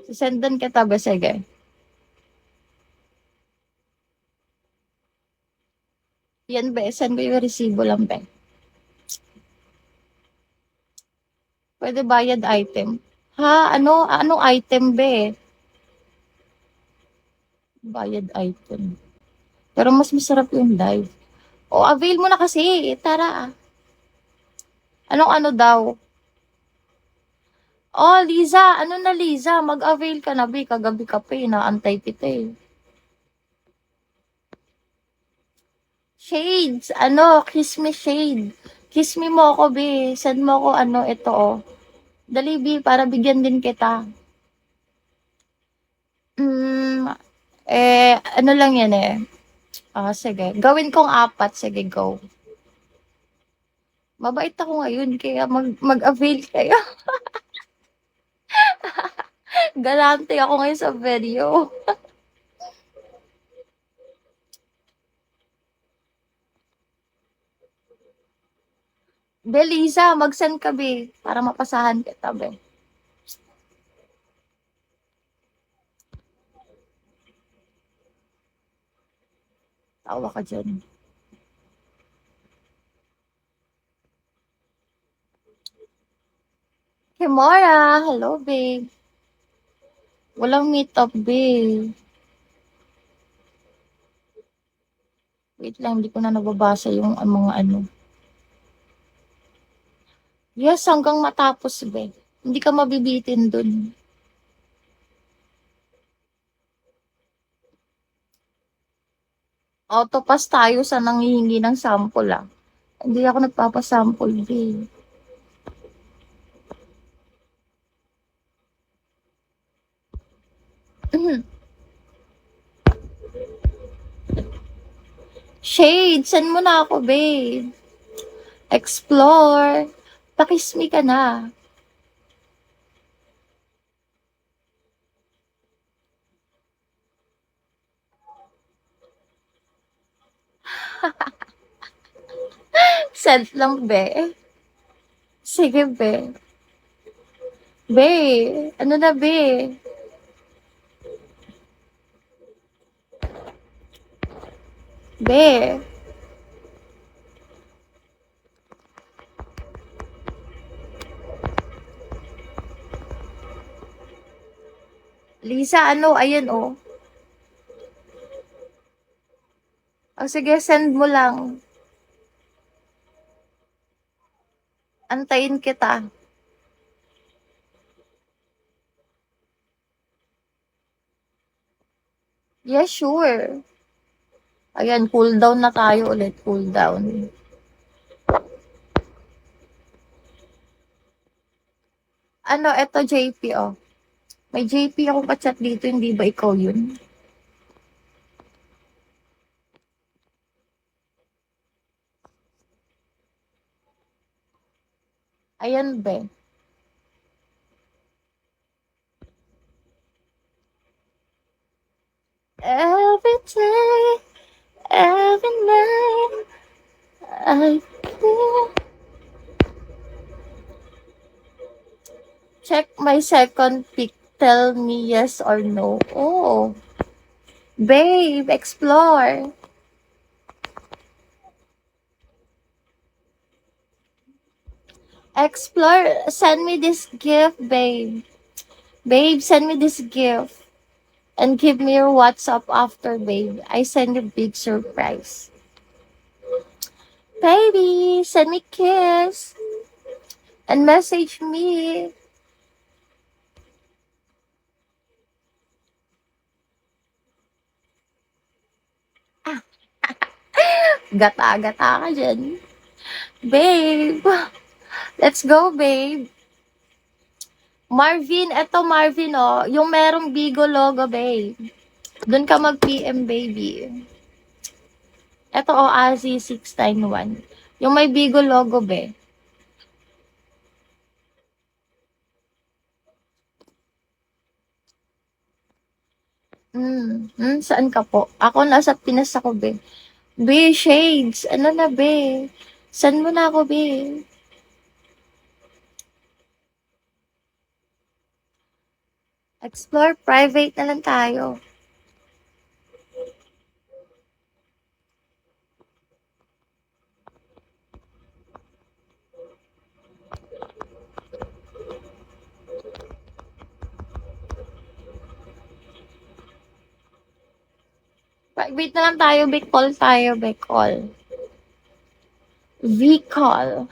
Sendan kita ba? Sige. Yan be, send ko yung resibo lang be. Pwede bayad item. Ha? Anong item be? Bayad item. Pero mas masarap yung live. O, avail mo na kasi. Tara. Anong ano daw? Oh, Liza. Ano na, Liza? Mag-avail ka na, be. Kagabi ka pa eh. Naantay kita eh. Shades. Kiss me shade. Kiss me mo ako, be. Send mo ako, ito, oh. Dali, be, para bigyan din kita. Hmm, ano lang yan eh. Sige. Gawin kong apat. Sige, go. Mabait ako ngayon, kaya mag-avail kayo. Galante ako ngayon sa video. Be, Lisa, mag-send ka, be. Para mapasahan kita, be. Tawa ka dyan. Kimora, hello, babe. Walang meet up, babe. Wait lang, hindi ko na nababasa yung mga ano. Yes, hanggang matapos, be. Hindi ka mabibitin dun. Autopass tayo sa nanghihingi ng sample, ah. Hindi ako nagpapasample, babe. Shade, send mo na ako, babe. Explore. Pakis me ka na. Send lang, be. Sige, be. Be, ano na, be? Be. Lisa, ayan, oh. Sige, send mo lang. Antayin kita. Yeah, sure. Ayan, cool down na tayo ulit. Cool down. Eto JP, oh. May JP ako ka-chat dito, hindi ba ikaw yun? Ayan, be. Every day, every night, I feel. Check my second pic. Tell me yes or no. Oh, babe, explore. Explore. Send me this gift, babe. Babe, send me this gift. And give me your WhatsApp after, babe. I send you big surprise. Baby, send me kiss. And message me. Gata-gata ka dyan. Babe. Let's go, babe. Marvin, eto Marvin, oh. Yung merong Bigo logo, babe. Doon ka mag-PM, baby. Eto, oh, Azi691. Yung may Bigo logo, be. Saan ka po? Ako nasa Pinas ako, be. Be, shades. Ano na, be? Saan mo na ako, be? Explore private na lang tayo. Private na lang tayo, Bicol tayo, Bicol. Bicol.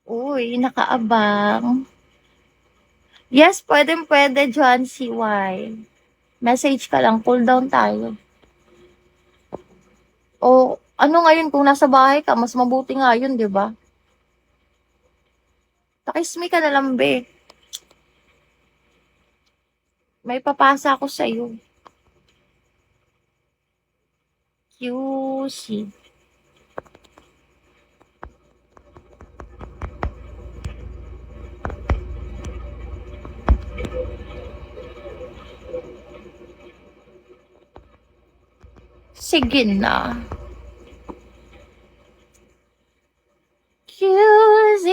Uy, nakaabang. Yes, pwede, John CY. Message ka lang, cool down tayo. O, ano ngayon kung nasa bahay ka, mas mabuti nga yun, di ba? Pakismi ka na lang, be. May papasa ako sa'yo. QC. Sige na. QC.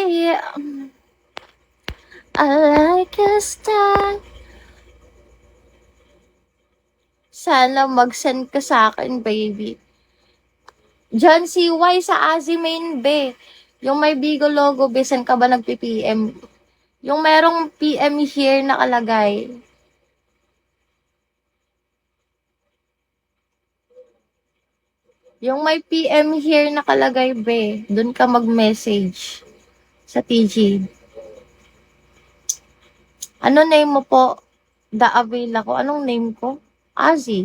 I like your style. Sana mag-send ka sa akin, baby. John CY sa Azimain, be. Yung may Bigo logo, be, saan ka ba nagpi-PM? Yung merong PM here nakalagay. Yung may PM here nakalagay, be. Doon ka mag-message sa TG. Ano name mo po? The avail ako. Anong name ko? Azi.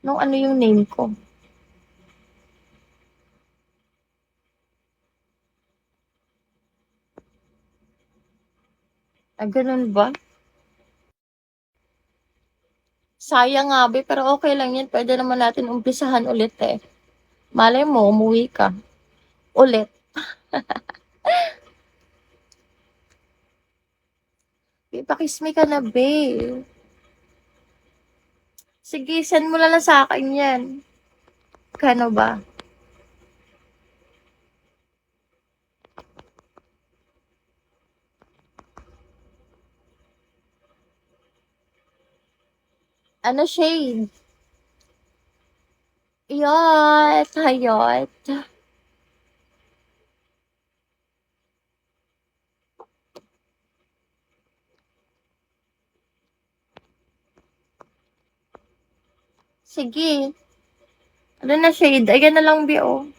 Ano yung name ko? Ah, ganun ba? Sayang nga, be, pero okay lang yan. Pwede naman natin umpisahan ulit eh. Malay mo, umuwi ka. Ulit. Be, pakismi ka na, be. Sige, send mo na lang sa akin yan. Kano ba? Ano shade? Yot, hayot. Sige. Ano na shade? Ayan na lang, be, oh.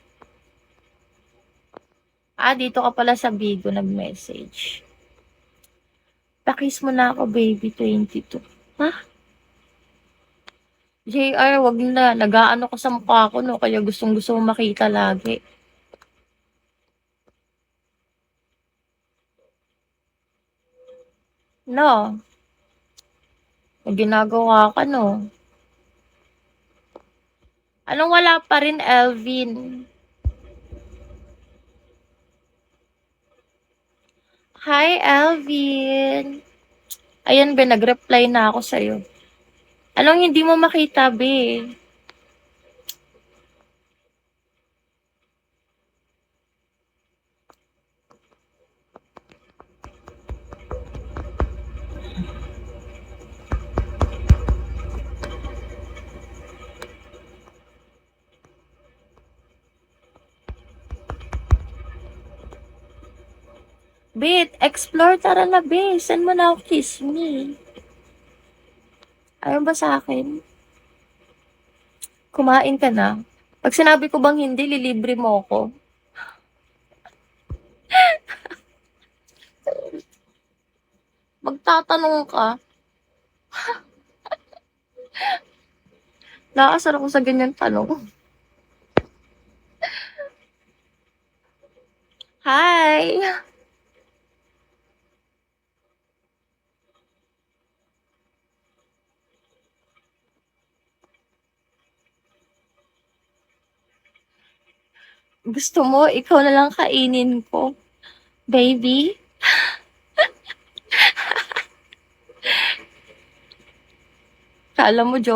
Ah, dito ka pala sa Bigo nag-message. Pakis mo na ako, baby, 22. Ha? JR, wag na. Nag-aano ka sa mukha ko, no? Kaya gustong-gusto mo makita lagi. No? May ginagawa ka, no? Anong wala pa rin, Elvin? Hi, Elvin. Ayan, be, nag-reply na ako sa'yo. Anong hindi mo makita, be? Bit, explore, tara na, be. Saan mo na ako kiss me? Ayaw ba sa akin? Kumain ka na. Pag sinabi ko bang hindi, lilibre mo ako. Magtatanong ka. Nakasar ako sa ganyan tanong. Hi! Gusto mo, ikaw na lang kainin ko. Baby? Kala mo, joke.